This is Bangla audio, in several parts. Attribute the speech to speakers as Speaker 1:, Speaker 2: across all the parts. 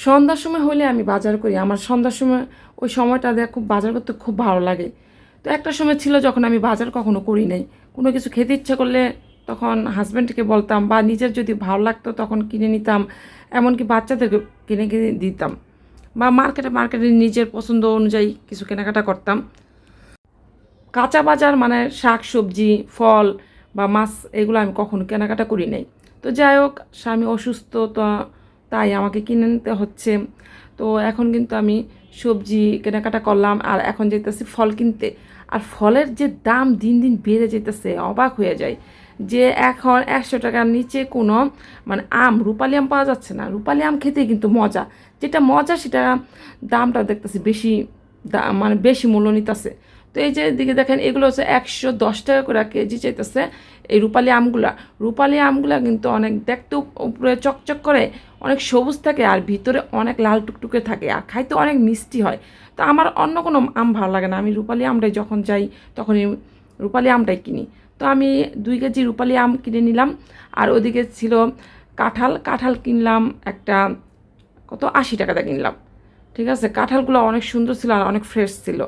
Speaker 1: সন্ধ্যার সময় হলে আমি বাজার করি। আমার সন্ধ্যার সময় ওই সময়টা দিয়ে খুব বাজার করতে খুব ভালো লাগে। তো একটা সময় ছিল যখন আমি বাজার কখনো করি নাই। কোনো কিছু খেতে ইচ্ছা করলে তখন হাজব্যান্ডকে বলতাম, বা নিজের যদি ভালো লাগতো তখন কিনে নিতাম, এমনকি বাচ্চাদেরকে কিনে কিনে দিতাম, বা মার্কেটে নিজের পছন্দ অনুযায়ী কিছু কেনাকাটা করতাম। কাঁচা বাজার মানে শাক সবজি ফল বা মাছ এগুলো আমি কখনো কেনাকাটা করি নাই। তো যাই হোক, স্বামী অসুস্থ, তো তাই আমাকে কিনে নিতে হচ্ছে। তো এখন কিন্তু আমি সবজি কেনাকাটা করলাম, আর এখন যেতেছি ফল কিনতে। আর ফলের যে দাম দিন দিন বেড়ে যেতেছে, অবাক হয়ে যায় যে এখন 100 টাকার নিচে কোনো মানে রূপালি আম পাওয়া যাচ্ছে না। রূপালি আম খেতে কিন্তু মজা, যেটা মজা সেটা দামটা দেখতেছি বেশি, মানে বেশি মূল্য নিতেছে। তো এই যে দিকে দেখেন, এগুলো হচ্ছে 110 টাকা করে কেজি চাইতেছে এই রূপালি আমগুলা কিন্তু অনেক দেখতে উপরে চকচক করে, অনেক সবুজ থাকে, আর ভিতরে অনেক লাল টুকটুকে থাকে, আর খাইতে অনেক মিষ্টি হয়। তো আমার অন্য কোনো আম ভালো লাগে না, আমি রূপালি আমটাই যখন যাই তখনই রূপালি আমটাই কিনি। তো আমি 2 কেজি রূপালি আম কিনে নিলাম। আর ওদিকে ছিল কাঁঠাল কিনলাম একটা, কত 80 টাকাতে কিনলাম। ঠিক আছে, কাঁঠালগুলো অনেক সুন্দর ছিল আর অনেক ফ্রেশ ছিল।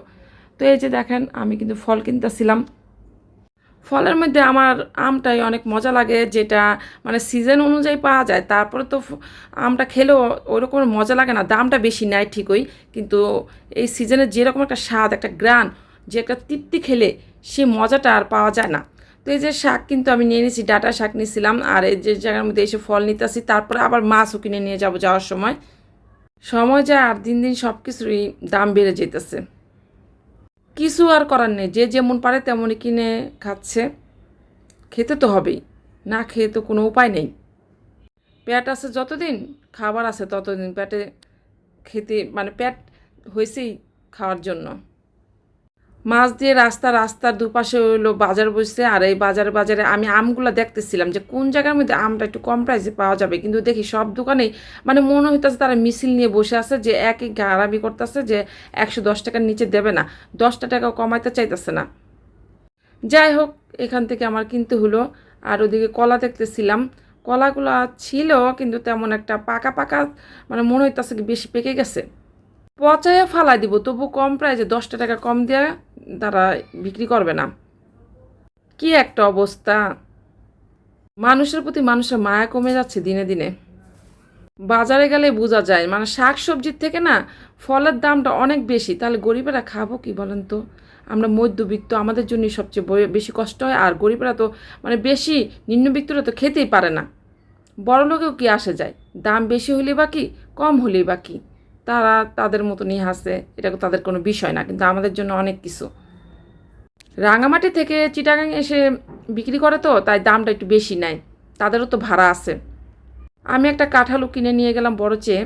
Speaker 1: তো এই যে দেখেন, আমি কিন্তু ফল কিনতেছিলাম। ফলের মধ্যে আমার আমটাই অনেক মজা লাগে, যেটা মানে সিজন অনুযায়ী পাওয়া যায়। তারপরে তো আমটা খেলেও ওইরকম মজা লাগে না, দামটা বেশি নেয় ঠিকই, কিন্তু এই সিজনের যেরকম একটা স্বাদ, একটা গ্রান, যে একটা তৃপ্তি খেলে সে মজাটা আর পাওয়া যায় না। তো এই যে শাক কিন্তু আমি নিয়ে নিয়েছি, ডাঁটা শাক নিয়েছিলাম, আর এই যে জায়গার মধ্যে এসে ফল নিতে আসি, তারপরে আবার মাছও কিনে নিয়ে যাওয়ার সময় যায়, আর দিন দিন সব কিছুরই দাম বেড়ে যেতেছে। কিছু আর করার নেই, যে যেমন পারে তেমনই কিনে খাচ্ছে, খেতে তো হবেই, না খেয়ে তো কোনো উপায় নেই। পেট আছে যতদিন, খাবার আছে ততদিন, পেটে খেতে মানে পেট হয়েছেই খাওয়ার জন্য। মাছ দিয়ে রাস্তার দুপাশে হইলো বাজার বসছে, আর এই বাজারে আমি আমগুলো দেখতেছিলাম যে কোন জায়গার মধ্যে আমটা একটু কম প্রাইসে পাওয়া যাবে, কিন্তু দেখি সব দোকানেই মানে মনে হইতেছে তারা মিছিল নিয়ে বসে আছে, যে একই গাড়াবি করতেছে যে 110 টাকার নিচে দেবে না, 10টা টাকাও কমাইতে চাইতেছে না। যাই হোক, এখান থেকে আমার কিনতে হলো। আর ওদিকে কলা দেখতেছিলাম, কলাগুলা ছিল কিন্তু তেমন একটা পাকা পাকা, মানে মনে হইতেছে কি বেশি পেকে গেছে। পচাইয়া ফালাই দিব, তবু কম প্রাইসে 10টা টাকা কম দিয়ে তারা বিক্রি করবে না। কি একটা অবস্থা, মানুষের প্রতি মানুষের মায়া কমে যাচ্ছে দিনে দিনে। বাজারে গেলে বোঝা যায়, মানে শাক সবজির থেকে না ফলের দামটা অনেক বেশি। তাহলে গরিবেরা খাবো কি বলেন তো? আমরা মধ্যবিত্ত, আমাদের জন্যই সবচেয়ে বেশি কষ্ট হয়। আর গরিবেরা তো মানে বেশি, নিম্নবিত্তরা তো খেতেই পারে না। বড় লোকেও কি আসে যায়, দাম বেশি হলেই বা কি, কম হলেই বা কি, তারা তাদের মতো নিয়ে হাসে, এটা তাদের কোনো বিষয় না, কিন্তু আমাদের জন্য অনেক কিছু। রাঙামাটি থেকে চিটাগাং এসে বিক্রি করে, তো তাই দামটা একটু বেশি নেয়, তাদেরও তো ভাড়া আছে। আমি একটা কাঁঠালও কিনে নিয়ে গেলাম বড় চেয়ে।